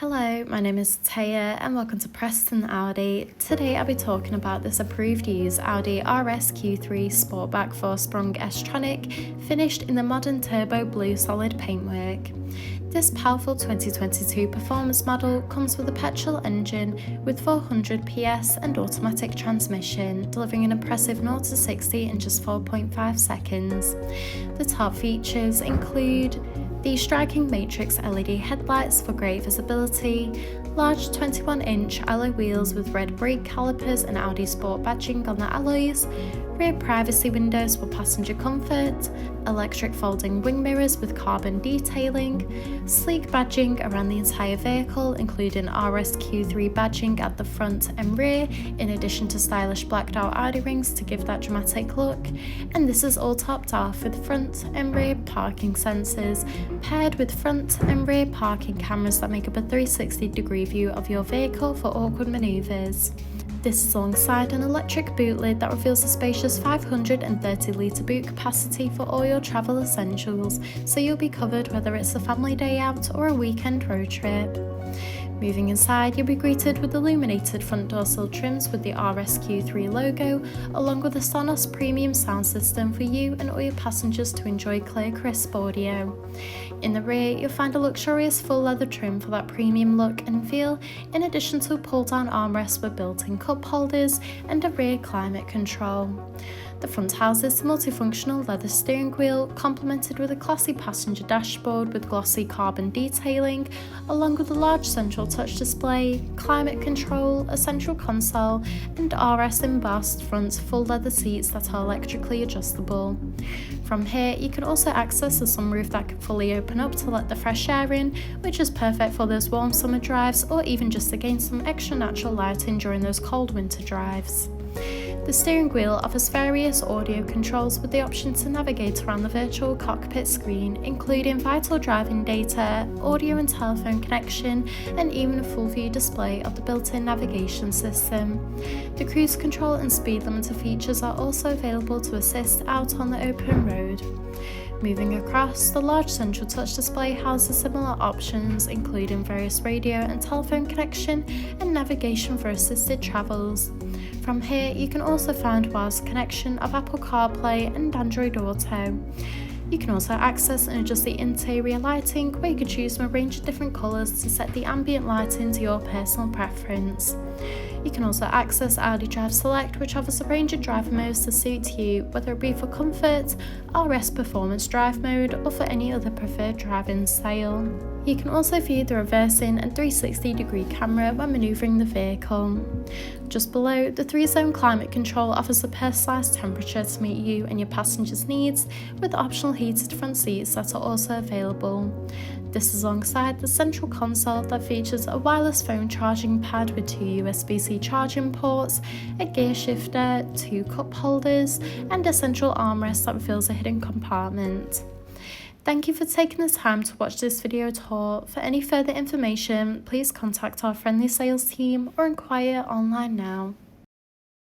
Hello, my name is Taya and welcome to Preston Audi. Today I'll be talking about this approved use Audi RS Q3 Sportback Vorsprung S-tronic finished in the modern turbo blue solid paintwork. This powerful 2022 performance model comes with a petrol engine with 400 PS and automatic transmission, delivering an impressive 0 to 60 in just 4.5 seconds. The top features include the striking matrix LED headlights for great visibility, large 21-inch alloy wheels with red brake calipers and Audi Sport badging on the alloys, rear privacy windows for passenger comfort, electric folding wing mirrors with carbon detailing, sleek badging around the entire vehicle including RS Q3 badging at the front and rear, in addition to stylish blacked out Audi rings to give that dramatic look, and this is all topped off with front and rear parking sensors paired with front and rear parking cameras that make up a 360-degree view of your vehicle for awkward manoeuvres. This is alongside an electric boot lid that reveals a spacious 530-litre boot capacity for all your travel essentials, so you'll be covered whether it's a family day out or a weekend road trip. Moving inside, you'll be greeted with illuminated front door sill trims with the RS Q3 logo, along with a SONOS premium sound system for you and all your passengers to enjoy clear, crisp audio. In the rear, you'll find a luxurious full leather trim for that premium look and feel, in addition to a pull-down armrest with built-in cup holders and a rear climate control. The front houses a multifunctional leather steering wheel, complemented with a classy passenger dashboard with glossy carbon detailing, along with a large central touch display, climate control, a central console, and RS embossed front full leather seats that are electrically adjustable. From here, you can also access a sunroof that can fully open up to let the fresh air in, which is perfect for those warm summer drives or even just to gain some extra natural lighting during those cold winter drives. The steering wheel offers various audio controls with the option to navigate around the virtual cockpit screen, including vital driving data, audio and telephone connection, and even a full view display of the built-in navigation system. The cruise control and speed limiter features are also available to assist out on the open road. Moving across, the large central touch display houses similar options, including various radio and telephone connection and navigation for assisted travels. From here, you can also find wireless connection of Apple CarPlay and Android Auto. You can also access and adjust the interior lighting, where you can choose from a range of different colours to set the ambient lighting to your personal preference. You can also access Audi Drive Select, which offers a range of driver modes to suit you, whether it be for comfort, RS Performance Drive mode, or for any other preferred driving style. You can also view the reversing and 360-degree camera when manoeuvring the vehicle. Just below, the 3-zone climate control offers a personalised temperature to meet you and your passengers' needs, with optional heated front seats that are also available. This is alongside the central console that features a wireless phone charging pad with 2 USB-C charging ports, a gear shifter, 2 cup holders, and a central armrest that reveals a hidden compartment. Thank you for taking the time to watch this video tour. For any further information, please contact our friendly sales team or inquire online now.